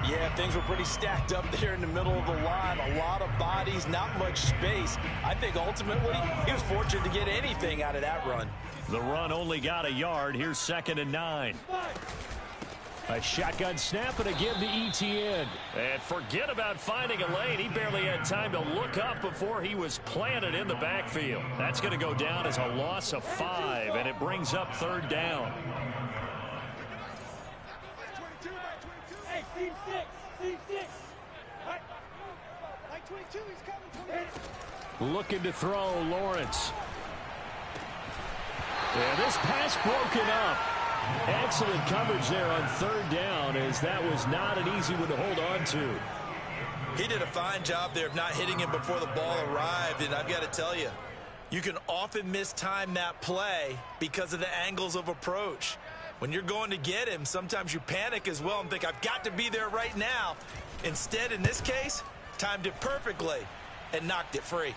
Yeah, things were pretty stacked up there in the middle of the line. A lot of bodies, not much space. I think ultimately he was fortunate to get anything out of that run. The run only got a yard. Here's 2nd and 9. A shotgun snap and a give to Etienne. And forget about finding a lane. He barely had time to look up before he was planted in the backfield. That's going to go down as a loss of 5, and it brings up 3rd down. Looking to throw, Lawrence. And this pass broken up. Excellent coverage there on 3rd down, as that was not an easy one to hold on to. He did a fine job there of not hitting him before the ball arrived, and I've got to tell you, you can often mistime that play because of the angles of approach. When you're going to get him, sometimes you panic as well and think, I've got to be there right now. Instead, in this case, timed it perfectly and knocked it free.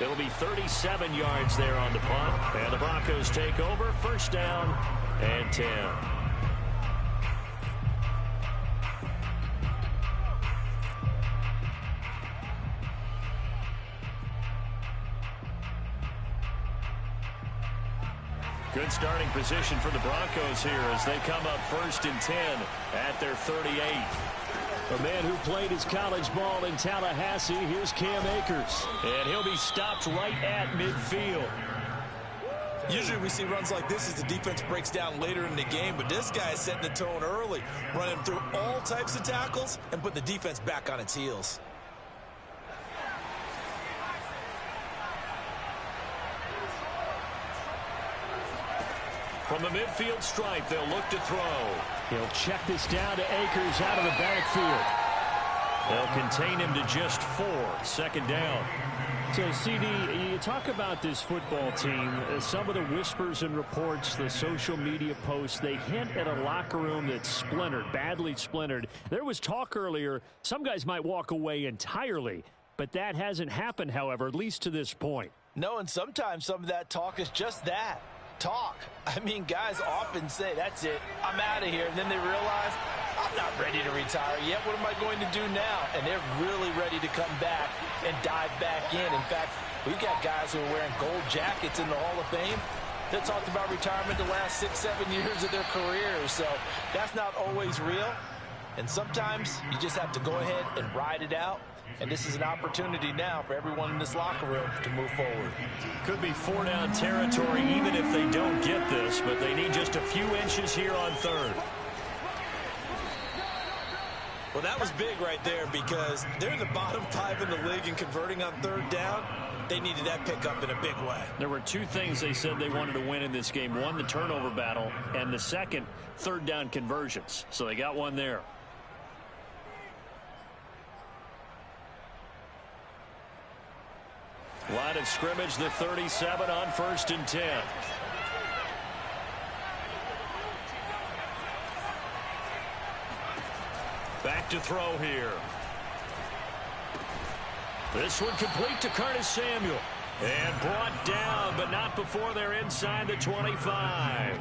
It'll be 37 yards there on the punt. And the Broncos take over. 1st down and 10. Good starting position for the Broncos here as they come up 1st and 10 at their 38. A man who played his college ball in Tallahassee, here's Cam Akers. And he'll be stopped right at midfield. Usually we see runs like this as the defense breaks down later in the game, but this guy is setting the tone early, running through all types of tackles and put the defense back on its heels. From the midfield stripe, they'll look to throw. He'll check this down to Akers out of the backfield. They'll contain him to just 4. 2nd down. So, CD, you talk about this football team. Some of the whispers and reports, the social media posts, they hint at a locker room that's splintered, badly splintered. There was talk earlier, some guys might walk away entirely. But that hasn't happened, however, at least to this point. No, and sometimes some of that talk is just that. Talk. I mean, guys often say, that's it, I'm out of here. And then they realize, I'm not ready to retire yet. What am I going to do now? And they're really ready to come back and dive back in. In fact, we've got guys who are wearing gold jackets in the Hall of Fame that talked about retirement the last 6-7 years of their careers. So that's not always real. And sometimes you just have to go ahead and ride it out. And this is an opportunity now for everyone in this locker room to move forward. Could be 4-down territory even if they don't get this, but they need just a few inches here on 3rd. Well, that was big right there because they're in the bottom 5 in the league and converting on 3rd down. They needed that pickup in a big way. There were 2 things they said they wanted to win in this game. One, the turnover battle, and the second, 3rd down conversions. So they got one there. Line of scrimmage, the 37 on 1st and 10. Back to throw here. This one complete to Curtis Samuel. And brought down, but not before they're inside the 25.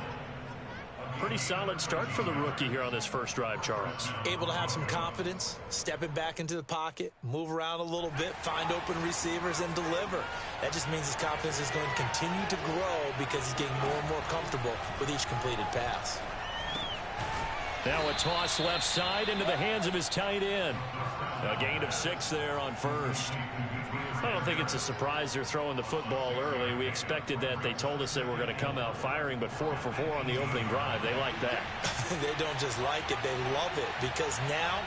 Pretty solid start for the rookie here on this first drive, Charles. Able to have some confidence, stepping back into the pocket, move around a little bit, find open receivers, and deliver. That just means his confidence is going to continue to grow because he's getting more and more comfortable with each completed pass. Now a toss left side into the hands of his tight end. A gain of 6 there on 1st. I don't think it's a surprise they're throwing the football early. We expected that. They told us they were going to come out firing, but 4 for 4 on the opening drive. They like that. They don't just like it, they love it, because now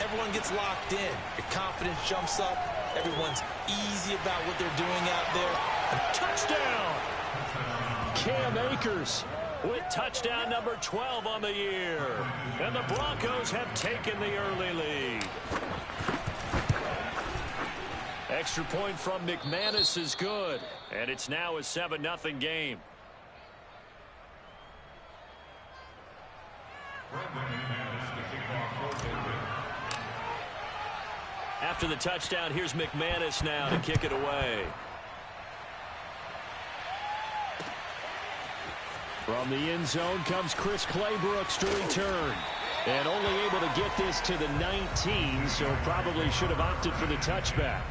everyone gets locked in. Your confidence jumps up. Everyone's easy about what they're doing out there. And touchdown! Cam Akers with touchdown number 12 on the year. And the Broncos have taken the early lead. Extra point from McManus is good. And it's now a 7-0 game. After the touchdown, here's McManus now to kick it away. From the end zone comes Chris Claybrooks to return. And only able to get this to the 19, so probably should have opted for the touchback.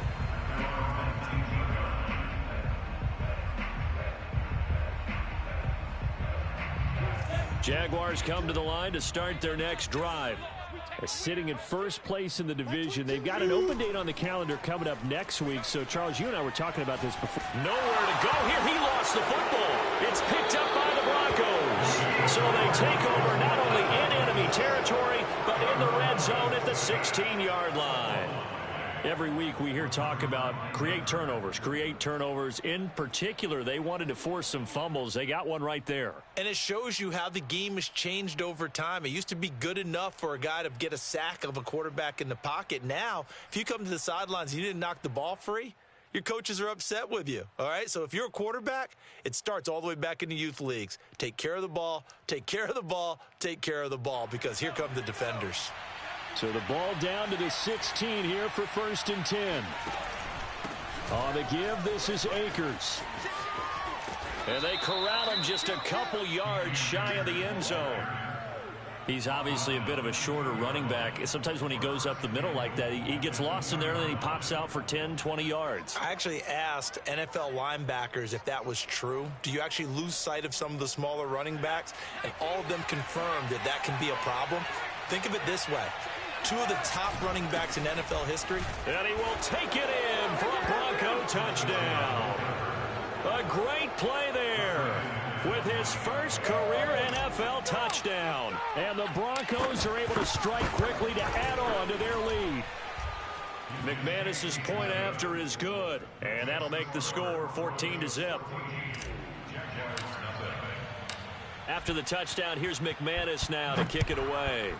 Jaguars come to the line to start their next drive. Sitting in first place in the division. They've got an open date on the calendar coming up next week. So, Charles, you and I were talking about this before. Nowhere to go here. He lost the football. It's picked up by the Broncos. So they take over not only in enemy territory, but in the red zone at the 16-yard line. Every week we hear talk about create turnovers. In particular, they wanted to force some fumbles. They got one right there. And it shows you how the game has changed over time. It used to be good enough for a guy to get a sack of a quarterback in the pocket. Now, if you come to the sidelines and you didn't knock the ball free, your coaches are upset with you, all right? So if you're a quarterback, it starts all the way back in the youth leagues. Take care of the ball, take care of the ball, take care of the ball, because here come the defenders. So the ball down to the 16 here for 1st and 10. On the give, this is Akers. And they corral him just a couple yards shy of the end zone. He's obviously a bit of a shorter running back. Sometimes when he goes up the middle like that, he gets lost in there and then he pops out for 10, 20 yards. I actually asked NFL linebackers if that was true. Do you actually lose sight of some of the smaller running backs? And all of them confirmed that that can be a problem. Think of it this way. 2 of the top running backs in NFL history. And he will take it in for a Bronco touchdown. A great play there with his first career NFL touchdown. And the Broncos are able to strike quickly to add on to their lead. McManus's point after is good. And that'll make the score 14-0. After the touchdown, here's McManus now to kick it away.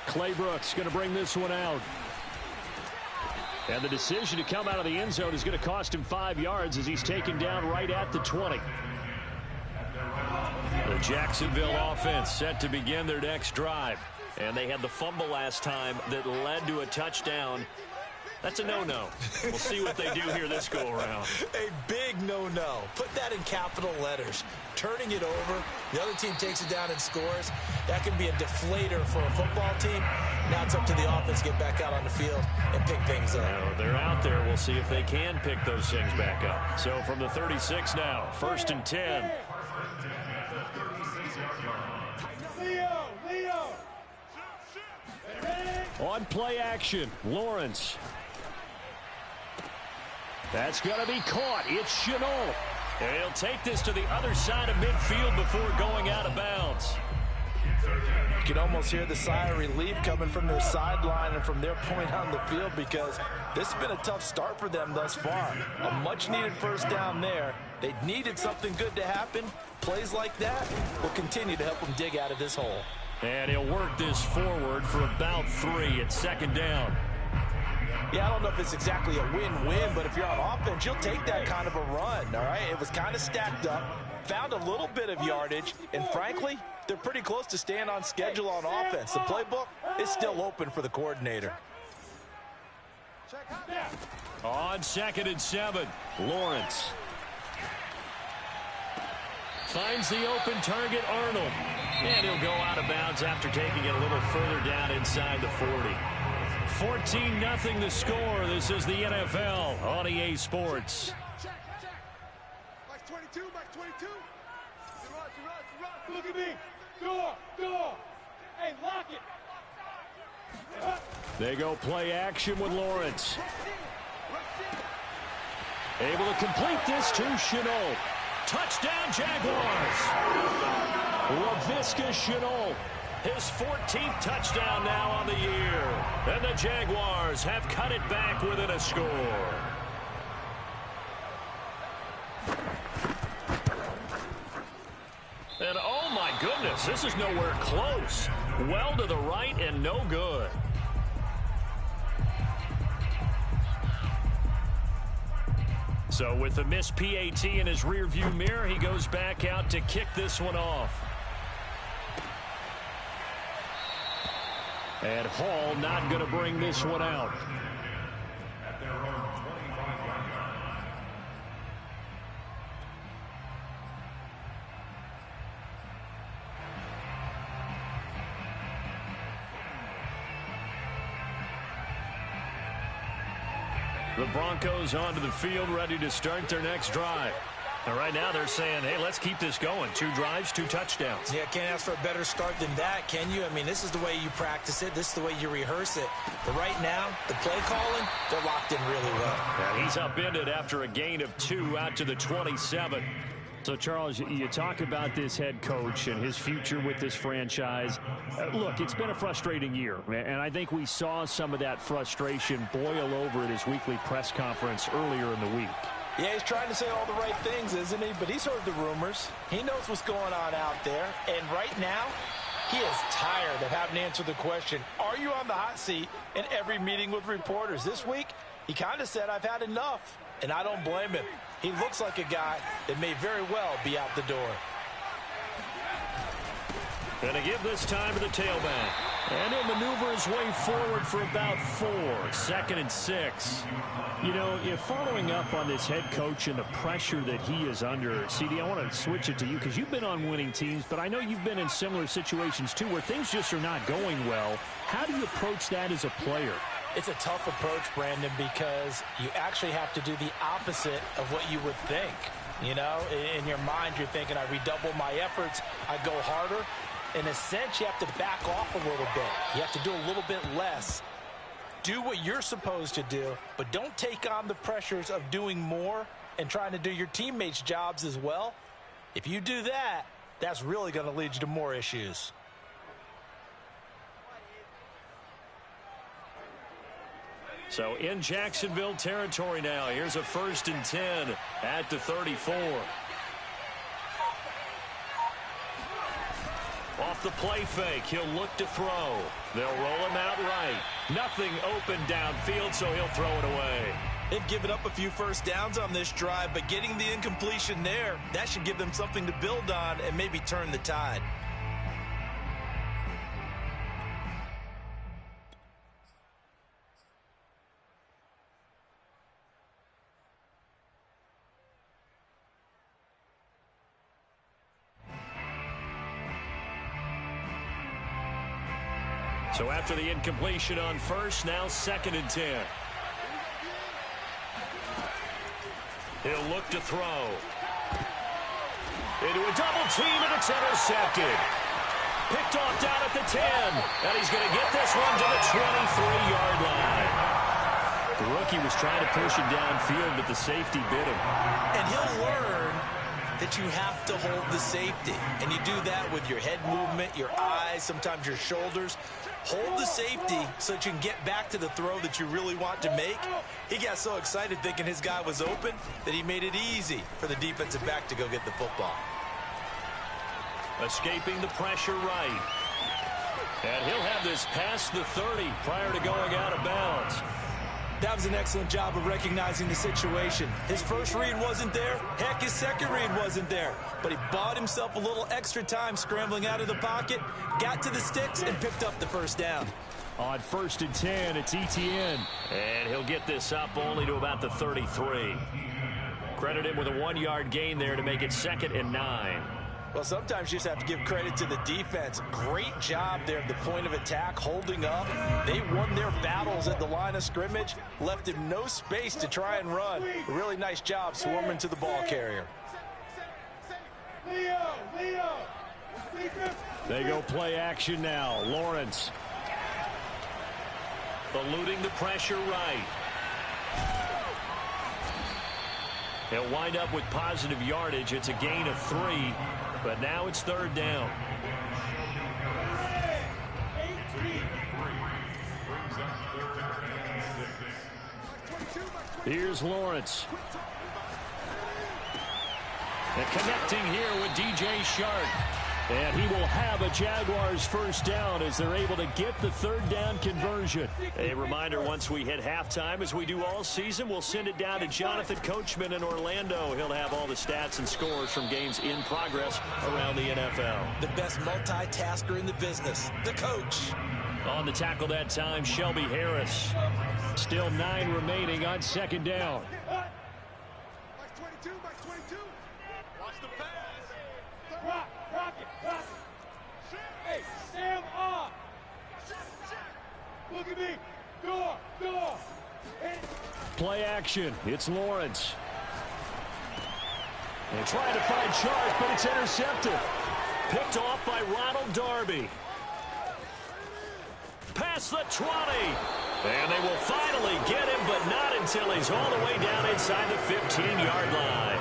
Claybrooks going to bring this one out. And the decision to come out of the end zone is going to cost him 5 yards as he's taken down right at the 20. The Jacksonville offense set to begin their next drive. And they had the fumble last time that led to a touchdown. That's a no-no. We'll see what they do here this go-around. A big no-no. Put that in capital letters. Turning it over, the other team takes it down and scores. That can be a deflator for a football team. Now it's up to the offense to get back out on the field and pick things up. Now, they're out there. We'll see if they can pick those things back up. So from the 36 now, 1st and 10. On play action, Lawrence. That's going to be caught. It's Shenault. And he'll take this to the other side of midfield before going out of bounds. You can almost hear the sigh of relief coming from their sideline and from their point on the field, because this has been a tough start for them thus far. A much-needed first down there. They needed something good to happen. Plays like that will continue to help them dig out of this hole. And he'll work this forward for about 3 at 2nd down. Yeah, I don't know if it's exactly a win-win, but if you're on offense, you'll take that kind of a run, all right? It was kind of stacked up, found a little bit of yardage, and frankly, they're pretty close to staying on schedule on offense. The playbook is still open for the coordinator. On 2nd and 7, Lawrence finds the open target, Arnold. And he'll go out of bounds after taking it a little further down inside the 40. 14-0 the score. This is the NFL on EA Sports. Max 22, Max 22. Look at me. Go. Hey, lock it. They go play action with Lawrence. Able to complete this to Shenault. Touchdown, Jaguars. Laviska Shenault. His 14th touchdown now on the year. And the Jaguars have cut it back within a score. And oh my goodness, this is nowhere close. Well to the right and no good. So with the missed PAT in his rearview mirror, he goes back out to kick this one off. And Hall not going to bring this one out. The Broncos onto the field, ready to start their next drive. And right now they're saying, hey, let's keep this going. 2 drives, 2 touchdowns. Yeah, can't ask for a better start than that, can you? I mean, this is the way you practice it. This is the way you rehearse it. But right now, the play calling, they're locked in really well. And he's upended after a gain of 2 out to the 27. So, Charles, you talk about this head coach and his future with this franchise. Look, it's been a frustrating year, and I think we saw some of that frustration boil over at his weekly press conference earlier in the week. Yeah, he's trying to say all the right things, isn't he? But he's heard the rumors. He knows what's going on out there. And right now, he is tired of having to answer the question, are you on the hot seat in every meeting with reporters? This week, he kind of said, I've had enough. And I don't blame him. He looks like a guy that may very well be out the door. Going to give this time to the tailback. And he'll maneuver his way forward for about 4. 2nd and 6. You know, if following up on this head coach and the pressure that he is under, CD, I want to switch it to you because you've been on winning teams, but I know you've been in similar situations too where things just are not going well. How do you approach that as a player? It's a tough approach, Brandon, because you actually have to do the opposite of what you would think. You know, in your mind, you're thinking, I redouble my efforts, I go harder. In a sense, you have to back off a little bit. You have to do a little bit less. Do what you're supposed to do, but don't take on the pressures of doing more and trying to do your teammates' jobs as well. If you do that, that's really going to lead you to more issues. So in Jacksonville territory now. Here's a 1st and 10 at the 34. Off the play fake, he'll look to throw. They'll roll him out right. Nothing open downfield, so he'll throw it away. They've given up a few first downs on this drive, but getting the incompletion there, that should give them something to build on and maybe turn the tide. So after the incompletion on 1st, now 2nd and 10. He'll look to throw. Into a double team, and it's intercepted. Picked off down at the 10. And he's going to get this one to the 23-yard line. The rookie was trying to push it downfield, but the safety bit him. And he'll learn that you have to hold the safety. And you do that with your head movement, your eyes, sometimes your shoulders. Hold the safety so that you can get back to the throw that you really want to make. He got so excited thinking his guy was open that he made it easy for the defensive back to go get the football. Escaping the pressure right. And he'll have this past the 30 prior to going out of bounds. That was an excellent job of recognizing the situation. His first read wasn't there. Heck, his second read wasn't there. But he bought himself a little extra time scrambling out of the pocket, got to the sticks, and picked up the first down. On 1st and 10, it's Etienne. And he'll get this up only to about the 33. Credit him with a 1-yard gain there to make it 2nd and 9. Well, sometimes you just have to give credit to the defense. Great job there at the point of attack, holding up. They won their battles at the line of scrimmage, left him no space to try and run. A really nice job swarming to the ball carrier. They go play action now. Lawrence. Eluding the pressure right. He'll wind up with positive yardage. It's a gain of 3, but now it's 3rd down. Here's Lawrence. And connecting here with DJ Chark. And he will have a Jaguars first down as they're able to get the 3rd down conversion. A reminder, once we hit halftime, as we do all season, we'll send it down to Jonathan Coachman in Orlando. He'll have all the stats and scores from games in progress around the NFL. The best multitasker in the business, the coach. On the tackle that time, Shelby Harris. Still 9 remaining on 2nd down. Watch the pass. Rock it. Hey, Sam off. Look at me. Door. Hey. play action. It's Lawrence. And trying to find Chark, but it's intercepted. Picked off by Ronald Darby. Past the 20. And they will finally get him, but not until he's all the way down inside the 15-yard line.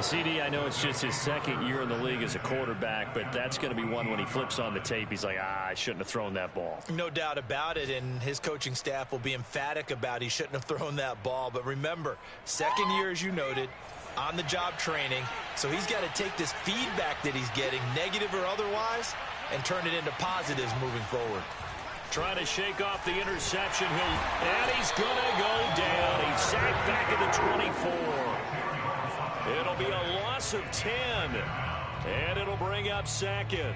CD, I know it's just his second year in the league as a quarterback, but that's going to be one when he flips on the tape. He's like, I shouldn't have thrown that ball. No doubt about it, and his coaching staff will be emphatic about he shouldn't have thrown that ball. But remember, second year, as you noted, on-the-job training, so he's got to take this feedback that he's getting, negative or otherwise, and turn it into positives moving forward. Trying to shake off the interception. And he's going to go down. He's sacked back at the 24. It'll be a loss of 10. And it'll bring up second.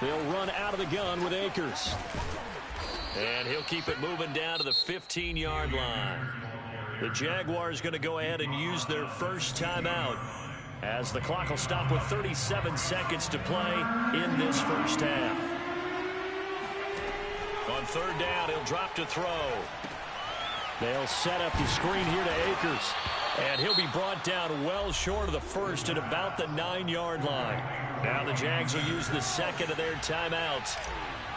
They'll run out of the gun with Akers. And he'll keep it moving down to the 15-yard line. The Jaguars going to go ahead and use their first timeout as the clock will stop with 37 seconds to play in this first half. On third down, he'll drop to throw. They'll set up the screen here to Akers. And he'll be brought down well short of the first at about the 9-yard line. Now the Jags will use the second of their timeouts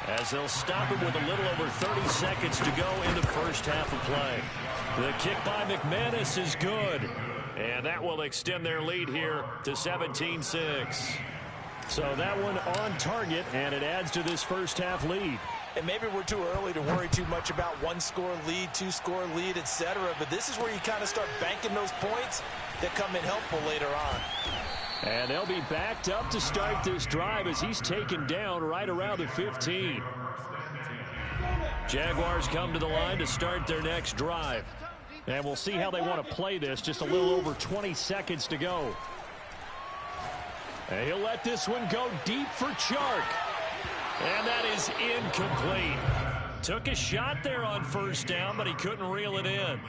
as they'll stop him with a little over 30 seconds to go in the first half of play. The kick by McManus is good. And that will extend their lead here to 17-6. So that one on target, and it adds to this first half lead. And maybe we're too early to worry too much about one-score lead, two-score lead, etc. But this is where you kind of start banking those points that come in helpful later on. And they'll be backed up to start this drive as he's taken down right around the 15. Jaguars come to the line to start their next drive. And we'll see how they want to play this. Just a little over 20 seconds to go. And he'll let this one go deep for Chark. And that is incomplete. Took a shot there on first down, but he couldn't reel it in.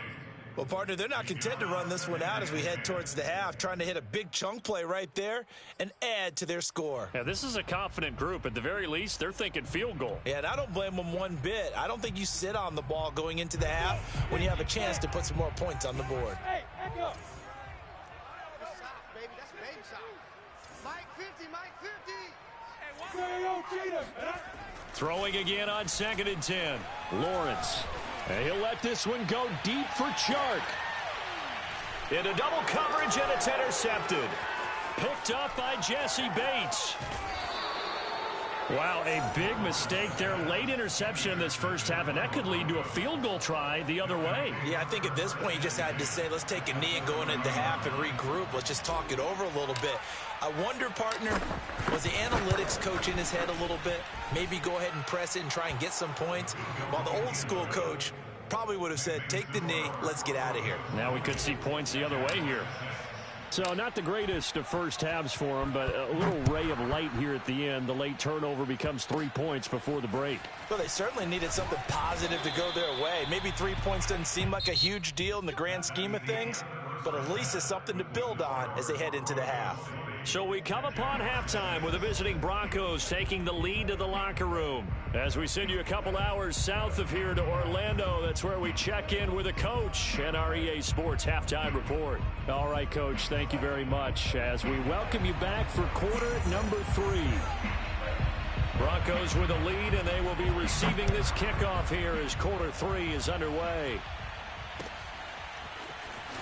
Well, partner, they're not content to run this one out as we head towards the half, trying to hit a big chunk play right there and add to their score. Yeah, this is a confident group. At the very least, they're thinking field goal. Yeah, and I don't blame them one bit. I don't think you sit on the ball going into the half when you have a chance to put some more points on the board. Hey, back up. That's soft, baby. That's baby soft. Mike 50, Mike 50. Hey, Throwing again on 2nd and 10. Lawrence. And he'll let this one go deep for Chark. Into double coverage, and it's intercepted. Picked up by Jesse Bates. Wow, a big mistake there. Late interception in this first half, and that could lead to a field goal try the other way. Yeah, I think at this point you just had to say, let's take a knee and go into half and regroup. Let's just talk it over a little bit. I wonder, partner, was the analytics coach in his head a little bit? Maybe go ahead and press it and try and get some points. While the old school coach probably would have said, take the knee, let's get out of here. Now we could see points the other way here. So not the greatest of first halves for him, but a little ray of light here at the end. The late turnover becomes 3 points before the break. Well, they certainly needed something positive to go their way. Maybe 3 points doesn't seem like a huge deal in the grand scheme of things, but at least it's something to build on as they head into the half. So we come upon halftime with the visiting Broncos taking the lead to the locker room. As we send you a couple hours south of here to Orlando, that's where we check in with a coach and our EA Sports halftime report. All right, Coach, thank you very much as we welcome you back for quarter number 3. Broncos with a lead, and they will be receiving this kickoff here as quarter 3 is underway.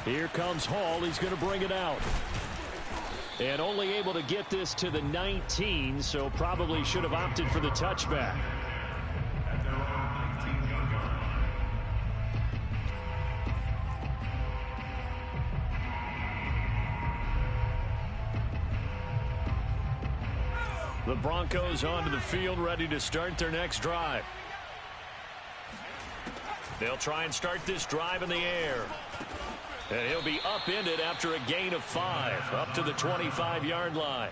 Here comes Hall. He's going to bring it out. And only able to get this to the 19, so probably should have opted for the touchback. The Broncos onto the field, ready to start their next drive. They'll try and start this drive in the air. And he'll be upended after a gain of 5, up to the 25-yard line.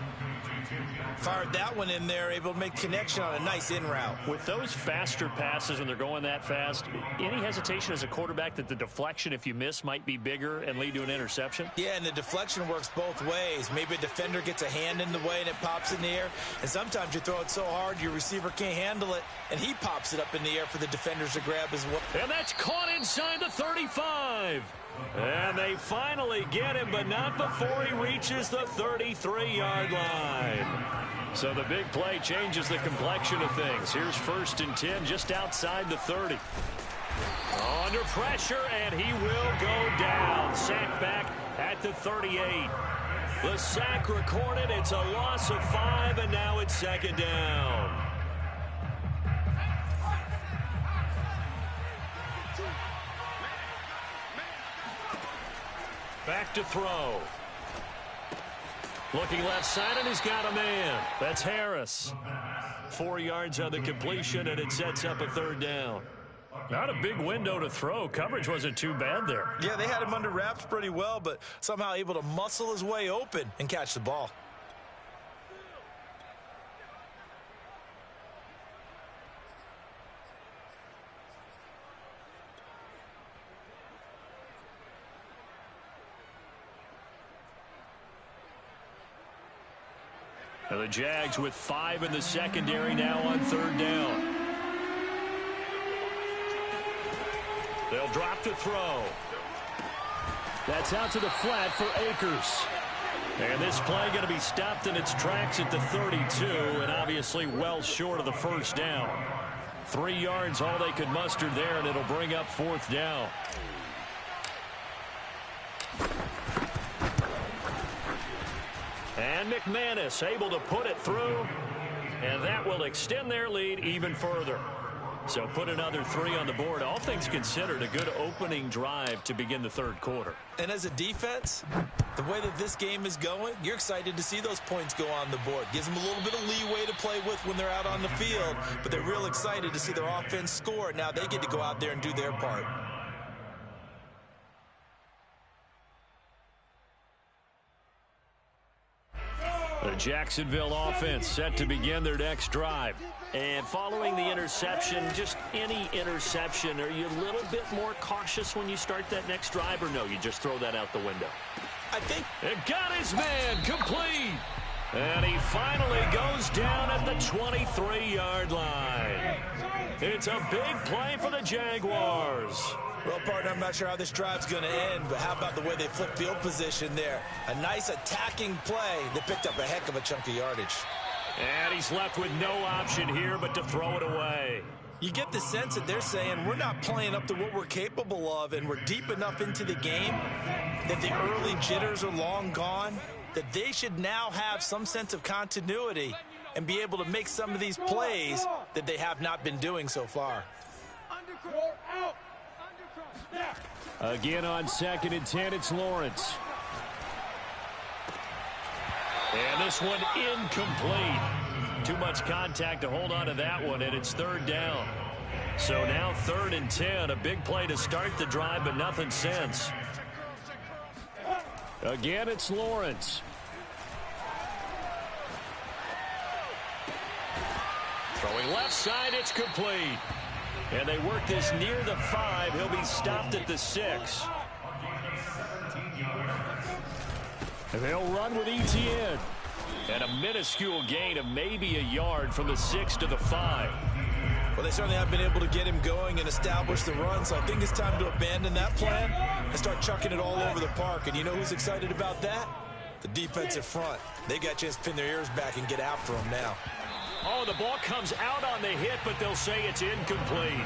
Fired that one in there, able to make connection on a nice in route. With those faster passes when they're going that fast, any hesitation as a quarterback that the deflection, if you miss, might be bigger and lead to an interception? Yeah, and the deflection works both ways. Maybe a defender gets a hand in the way and it pops in the air. And sometimes you throw it so hard your receiver can't handle it, and he pops it up in the air for the defenders to grab as well. And that's caught inside the 35. And they finally get him, but not before he reaches the 33-yard line. So the big play changes the complexion of things. Here's 1st and 10 just outside the 30. Under pressure, and he will go down. Sacked back at the 38. The sack recorded. It's a loss of 5, and now it's 2nd down. Back to throw. Looking left side, and he's got a man. That's Harris. 4 yards on the completion, and it sets up a 3rd down. Not a big window to throw. Coverage wasn't too bad there. Yeah, they had him under wraps pretty well, but somehow able to muscle his way open and catch the ball. Now the Jags with 5 in the secondary now on 3rd down. They'll drop to throw. That's out to the flat for Akers. And this play going to be stopped in its tracks at the 32, and obviously well short of the 1st down. 3 yards all they could muster there, and it'll bring up 4th down. And McManus able to put it through, and that will extend their lead even further. So put another 3 on the board. All things considered, a good opening drive to begin the 3rd quarter. And as a defense, the way that this game is going, you're excited to see those points go on the board. Gives them a little bit of leeway to play with when they're out on the field, but they're real excited to see their offense score. Now they get to go out there and do their part. The Jacksonville offense set to begin their next drive. And following the interception, just any interception, are you a little bit more cautious when you start that next drive, or no, you just throw that out the window? I think it got his man complete. And he finally goes down at the 23-yard line. It's a big play for the Jaguars. Well, partner, I'm not sure how this drive's going to end, but how about the way they flip field position there? A nice attacking play that picked up a heck of a chunk of yardage. And he's left with no option here but to throw it away. You get the sense that they're saying we're not playing up to what we're capable of, and we're deep enough into the game that the early jitters are long gone, that they should now have some sense of continuity and be able to make some of these plays that they have not been doing so far. Again on 2nd and 10, it's Lawrence. And this one incomplete. Too much contact to hold on to that one, and it's 3rd down. So now 3rd and 10, a big play to start the drive, but nothing since. Again, it's Lawrence. Throwing left side, it's complete. And they work this near the 5. He'll be stopped at the 6. And they'll run with Etienne. And a minuscule gain of maybe a yard from the 6 to the 5. Well, they certainly have been able to get him going and establish the run, so I think it's time to abandon that plan and start chucking it all over the park. And you know who's excited about that? The defensive front. They got a chance to pin their ears back and get after him now. Oh, the ball comes out on the hit, but they'll say it's incomplete.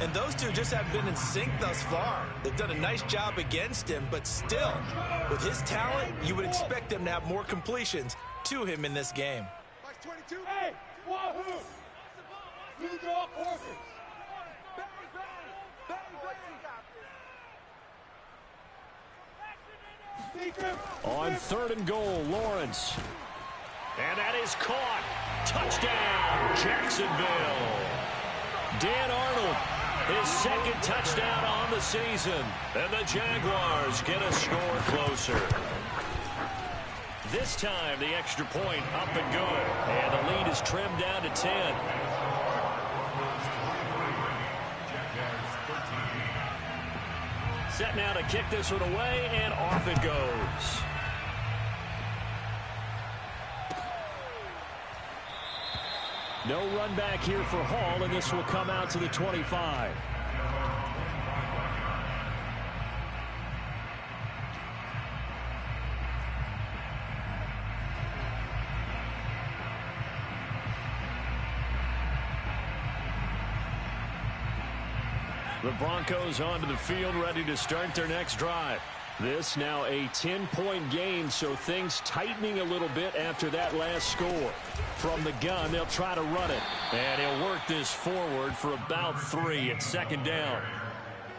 And those two just haven't been in sync thus far. They've done a nice job against him, but still, with his talent, you would expect them to have more completions to him in this game. Hey, Wahoo! New dog horses. On 3rd and goal, Lawrence. And that is caught. Touchdown, Jacksonville. Dan Arnold His second touchdown on the season. And the Jaguars get a score closer. This time, the extra point up and good. And the lead is trimmed down to 10. Set now to kick this one away, and off it goes. No run back here for Hall, and this will come out to the 25. The Broncos onto the field, ready to start their next drive. This now a 10-point game, so things tightening a little bit after that last score. From the gun, they'll try to run it. And he'll work this forward for about 3 at second down.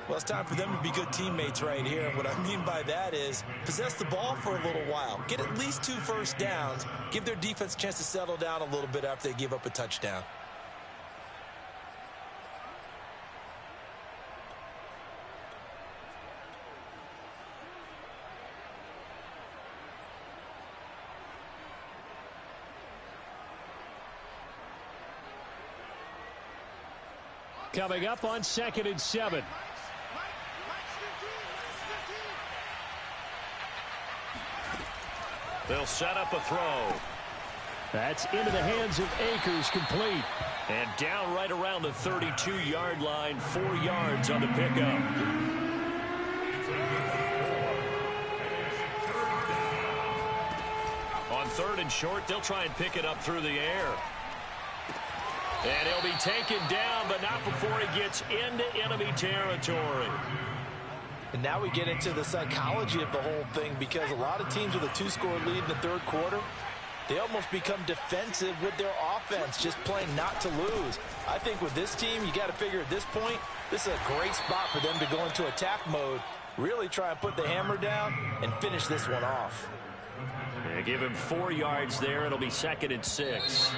Well, it's time for them to be good teammates right here. And what I mean by that is possess the ball for a little while. Get at least 2 first downs. Give their defense a chance to settle down a little bit after they give up a touchdown. Coming up on 2nd and 7. They'll set up a throw. That's into the hands of Akers, complete. And down right around the 32-yard line, 4 yards on the pickup. On 3rd and short, they'll try and pick it up through the air. And he'll be taken down, but not before he gets into enemy territory. And now we get into the psychology of the whole thing, because a lot of teams with a 2-score lead in the 3rd quarter, they almost become defensive with their offense, just playing not to lose. I think with this team, you got to figure at this point, this is a great spot for them to go into attack mode, really try and put the hammer down and finish this one off. They give him 4 yards there. It'll be 2nd and 6.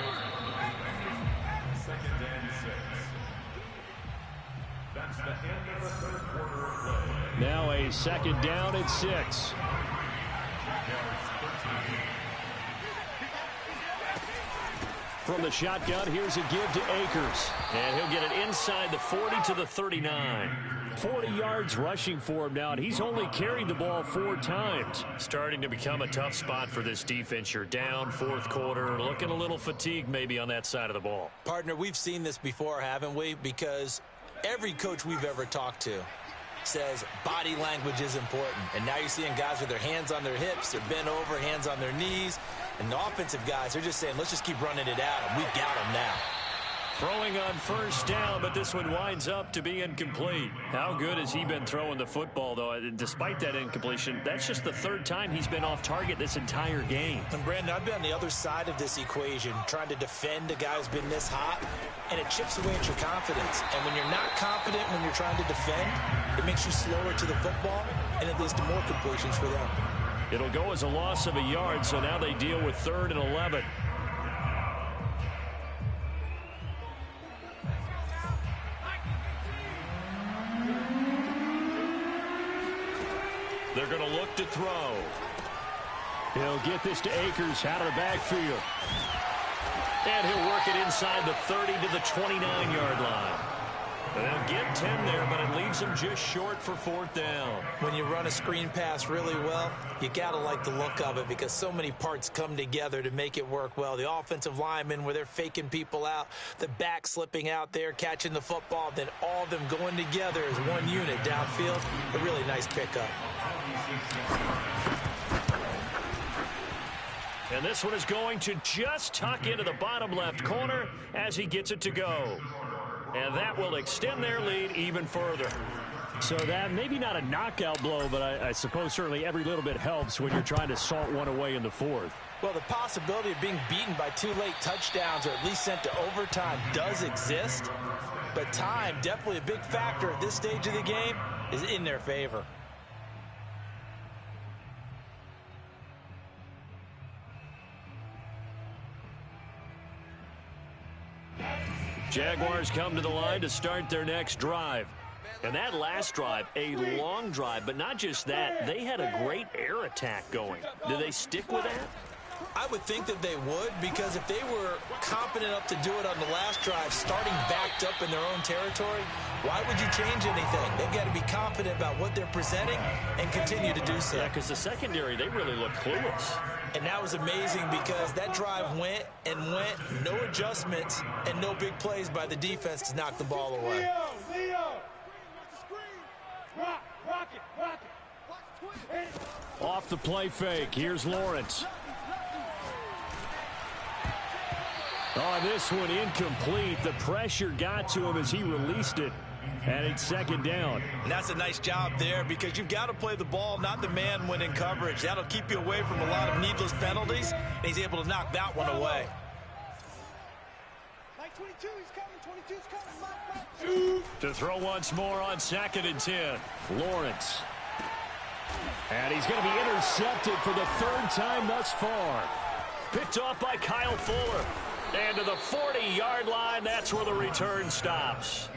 Now a 2nd down and 6. From the shotgun, here's a give to Akers. And he'll get it inside the 40 to the 39. 40 yards rushing for him now, and he's only carried the ball 4 times. Starting to become a tough spot for this defense. You're down 4th quarter, looking a little fatigued maybe on that side of the ball. Partner, we've seen this before, haven't we? Because every coach we've ever talked to says body language is important. And now you're seeing guys with their hands on their hips, they're bent over, hands on their knees. And the offensive guys, they're just saying, let's just keep running it out, and we've got them now. Throwing on 1st down, but this one winds up to be incomplete. How good has he been throwing the football, though? Despite that incompletion, that's just the 3rd time he's been off target this entire game. And Brandon, I've been on the other side of this equation, trying to defend a guy who's been this hot, and it chips away at your confidence. And when you're not confident when you're trying to defend, it makes you slower to the football, and it leads to more completions for them. It'll go as a loss of a yard, so now they deal with 3rd and 11. They're going to look to throw. He'll get this to Akers out of the backfield. And he'll work it inside the 30 to the 29-yard line. They'll get 10 there, but it leaves them just short for 4th down. When you run a screen pass really well, you got to like the look of it, because so many parts come together to make it work well. The offensive linemen, where they're faking people out, the back slipping out there, catching the football, then all of them going together as one unit downfield. A really nice pickup. And this one is going to just tuck into the bottom left corner as he gets it to go. And that will extend their lead even further. So that maybe not a knockout blow, but I suppose certainly every little bit helps when you're trying to salt one away in the 4th. Well, the possibility of being beaten by 2 late touchdowns or at least sent to overtime does exist. But time, definitely a big factor at this stage of the game, is in their favor. Jaguars come to the line to start their next drive. And that last drive, a long drive, but not just that. They had a great air attack going. Do they stick with that? I would think that they would, because if they were competent enough to do it on the last drive, starting backed up in their own territory, why would you change anything? They've got to be confident about what they're presenting and continue to do so. Yeah, because the secondary, they really look clueless. And that was amazing because that drive went and went, no adjustments, and no big plays by the defense to knock the ball away. Leo! Rock it! Off the play fake, here's Lawrence. Oh, this one incomplete. The pressure got to him as he released it. And it's second down. And that's a nice job there because you've got to play the ball, not the man when in coverage. That'll keep you away from a lot of needless penalties, and he's able to knock that one away. Mike 22, he's coming. 22's coming. Mike. To throw once more on 2nd and 10. Lawrence. And he's going to be intercepted for the 3rd time thus far. Picked off by Kyle Fuller. And to the 40-yard line, that's where the return stops.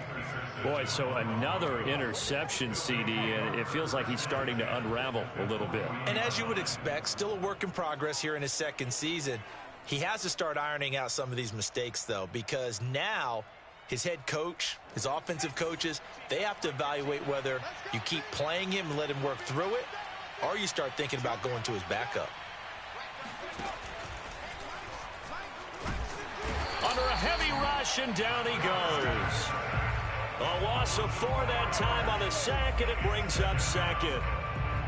Boy, so another interception, CD, and it feels like he's starting to unravel a little bit. And as you would expect, still a work in progress here in his 2nd season. He has to start ironing out some of these mistakes, though, because now his head coach, his offensive coaches, they have to evaluate whether you keep playing him and let him work through it, or you start thinking about going to his backup. Under a heavy rush, and down he goes. A loss of 4 that time on the sack, and it brings up 2nd.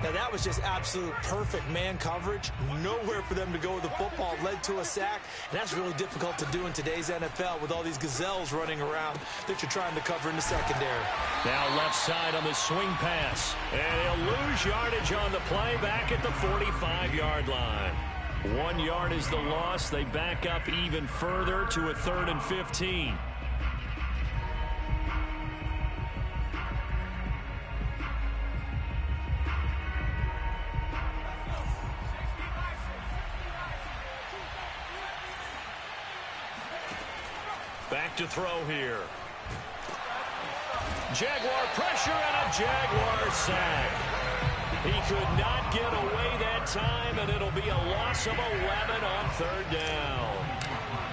Now, that was just absolute perfect man coverage. Nowhere for them to go with the football. Led to a sack, and that's really difficult to do in today's NFL with all these gazelles running around that you're trying to cover in the secondary. Now left side on the swing pass. And he'll lose yardage on the play back at the 45-yard line. 1 yard is the loss. They back up even further to a 3rd and 15. Back to throw here. Jaguar pressure and a Jaguar sack. He could not get away that time, and it'll be a loss of 11 on 3rd down.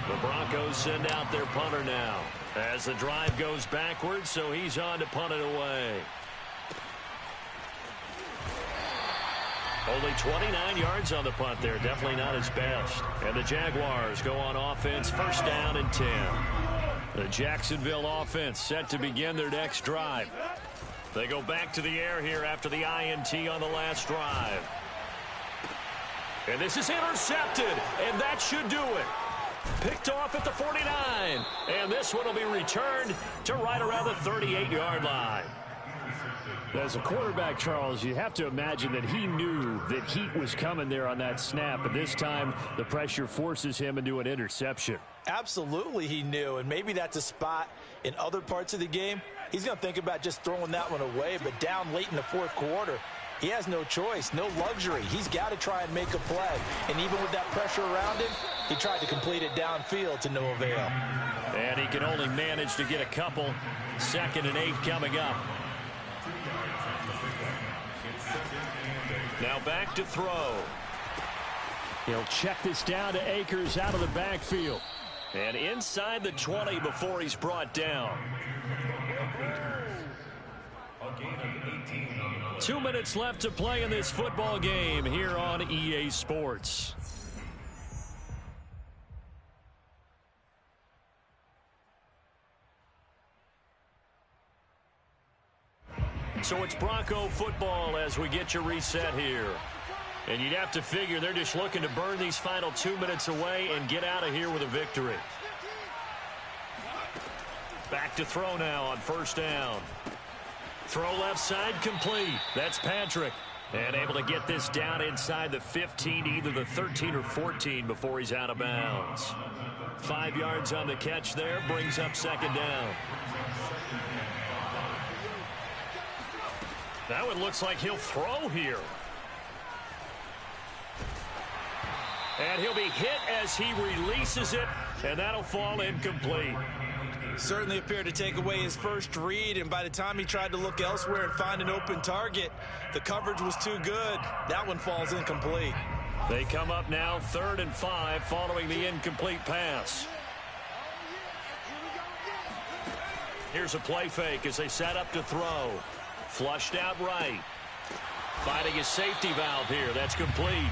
The Broncos send out their punter now as the drive goes backwards, so he's on to punt it away. Only 29 yards on the punt there. Definitely not his best. And the Jaguars go on offense, 1st down and 10. The Jacksonville offense set to begin their next drive. They go back to the air here after the INT on the last drive. And this is intercepted, and that should do it. Picked off at the 49. And this one will be returned to right around the 38-yard line. As a quarterback, Charles, you have to imagine that he knew that heat was coming there on that snap. But this time, the pressure forces him into an interception. Absolutely he knew, and maybe that's a spot in other parts of the game. He's going to think about just throwing that one away, but down late in the 4th quarter, he has no choice, no luxury. He's got to try and make a play. And even with that pressure around him, he tried to complete it downfield to no avail. And he can only manage to get a couple. 2nd and 8 coming up. Now back to throw. He'll check this down to Akers out of the backfield. And inside the 20 before he's brought down. 2 minutes left to play in this football game here on EA Sports. So it's Bronco football as we get you reset here. And you'd have to figure they're just looking to burn these final 2 minutes away and get out of here with a victory. Back to throw now on 1st down. Throw left side complete. That's Patrick. And able to get this down inside the 15, either the 13 or 14 before he's out of bounds. 5 yards on the catch there, brings up 2nd down. Now it looks like he'll throw here. And he'll be hit as he releases it, and that'll fall incomplete. Certainly appeared to take away his first read, and by the time he tried to look elsewhere and find an open target, the coverage was too good. That one falls incomplete. They come up now 3rd and 5 following the incomplete pass. Here's a play fake as they set up to throw. Flushed out right. Finding his safety valve here. That's complete.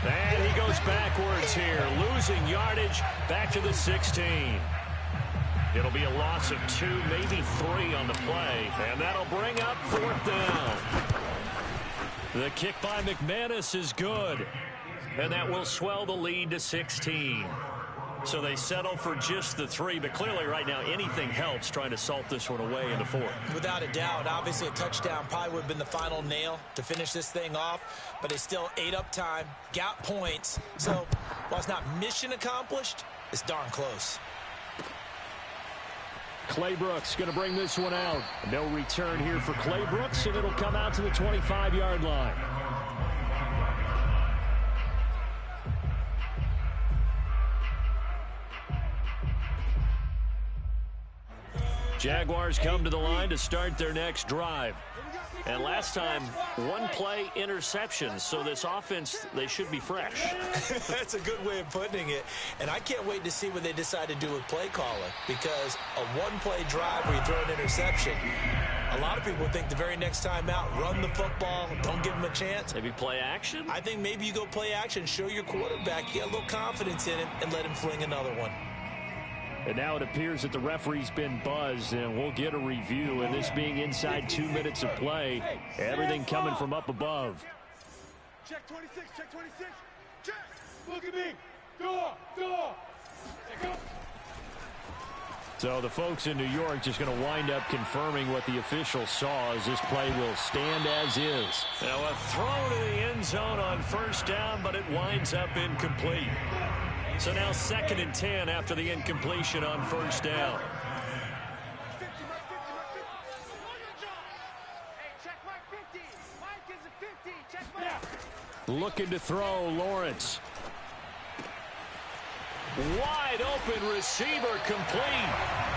And he goes backwards here, losing yardage back to the 16. It'll be a loss of 2, maybe 3 on the play, and that'll bring up 4th down. The kick by McManus is good, and that will swell the lead to 16. So they settle for just the 3, but clearly right now anything helps trying to salt this one away in the 4th. Without a doubt, obviously a touchdown probably would have been the final nail to finish this thing off, but they still ate up time, got points. So while it's not mission accomplished, it's darn close. Claybrooks going to bring this one out. No return here for Claybrooks, and it'll come out to the 25-yard line. Jaguars come to the line to start their next drive. And last time, 1 play interception, so this offense, they should be fresh. That's a good way of putting it. And I can't wait to see what they decide to do with play calling, because a 1-play drive where you throw an interception, a lot of people think the very next time out, run the football, don't give them a chance. Maybe play action? I think maybe you go play action, show your quarterback, get a little confidence in him, and let him fling another one. And now it appears that the referee's been buzzed, and we'll get a review. And this being inside 2 minutes of play, everything coming from up above. Check 26, check 26, check. Look at me. Door. Go. So the folks in New York just going to wind up confirming what the official saw, as this play will stand as is. Now a throw to the end zone on 1st down, but it winds up incomplete. So now 2nd and 10 after the incompletion on 1st down. Hey, check Mike 50. Mike is a 50. Check Mike. Looking to throw, Lawrence. Wide open receiver complete.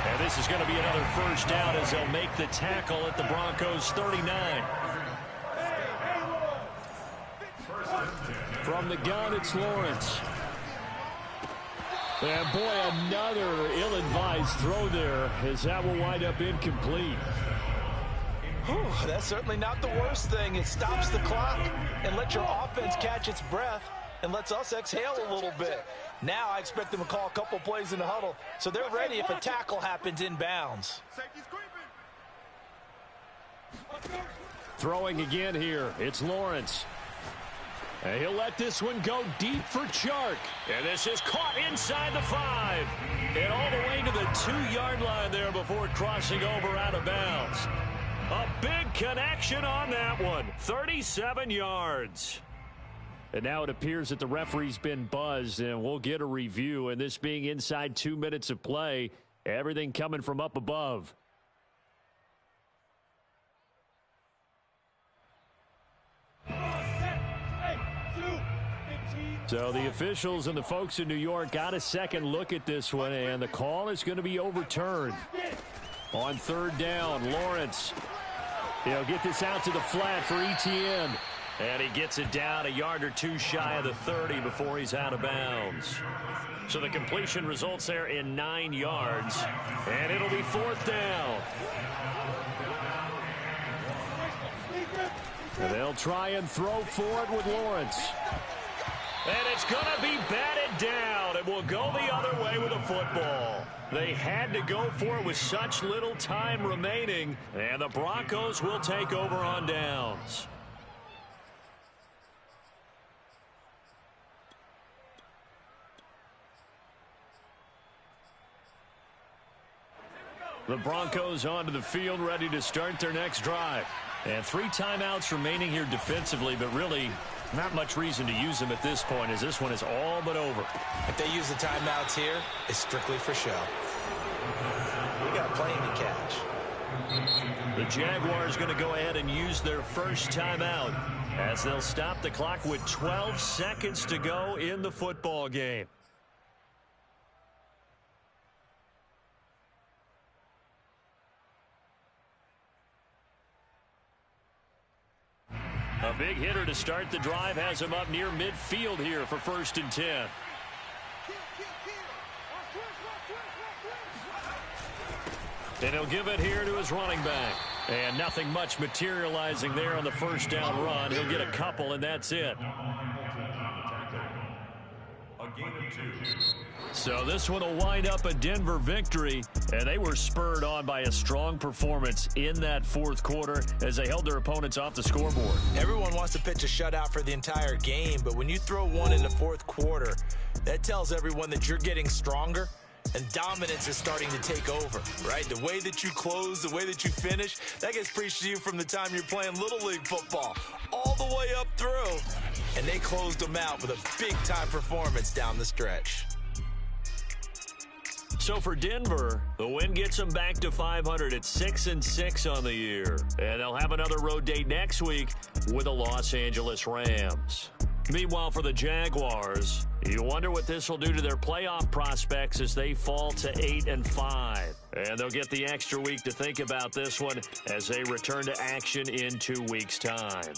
And this is going to be another 1st down as they'll make the tackle at the Broncos 39. From the gun, it's Lawrence. And boy, another ill-advised throw there, as that will wind up incomplete. Whew, that's certainly not the worst thing. It stops the clock and lets your offense catch its breath and lets us exhale a little bit. Now I expect them to call a couple plays in the huddle, so they're ready if a tackle happens inbounds. Throwing again here, it's Lawrence. And he'll let this one go deep for Chark. And this is caught inside the 5. And all the way to the 2-yard line there before crossing over out of bounds. A big connection on that one. 37 yards. And now it appears that the referee's been buzzed, and we'll get a review. And this being inside 2 minutes of play, everything coming from up above. So the officials and the folks in New York got a second look at this one, and the call is going to be overturned. On 3rd down, Lawrence. He'll get this out to the flat for Etienne. And he gets it down a yard or 2 shy of the 30 before he's out of bounds. So the completion results there in 9 yards. And it'll be 4th down. And they'll try and throw for it with Lawrence. And it's going to be batted down. It will go the other way with a football. They had to go for it with such little time remaining. And the Broncos will take over on downs. The Broncos onto the field, ready to start their next drive. And 3 timeouts remaining here defensively, but really not much reason to use them at this point, as this one is all but over. If they use the timeouts here, it's strictly for show. We got a plane to catch. The Jaguars going to go ahead and use their first timeout, as they'll stop the clock with 12 seconds to go in the football game. A big hitter to start the drive has him up near midfield here for 1st and 10. And he'll give it here to his running back. And nothing much materializing there on the first down run. He'll get a couple, and that's it. So this one will wind up a Denver victory, and they were spurred on by a strong performance in that fourth quarter as they held their opponents off the scoreboard. Everyone wants to pitch a shutout for the entire game, but when you throw one in the fourth quarter, that tells everyone that you're getting stronger and dominance is starting to take over, right? The way that you close, the way that you finish, that gets preached to you from the time you're playing Little League football all the way up through. And they closed them out with a big-time performance down the stretch. So for Denver, the win gets them back to 500 at 6-6 on the year. And they'll have another road date next week with the Los Angeles Rams. Meanwhile, for the Jaguars, you wonder what this will do to their playoff prospects as they fall to 8-5. And they'll get the extra week to think about this one as they return to action in 2 weeks' time.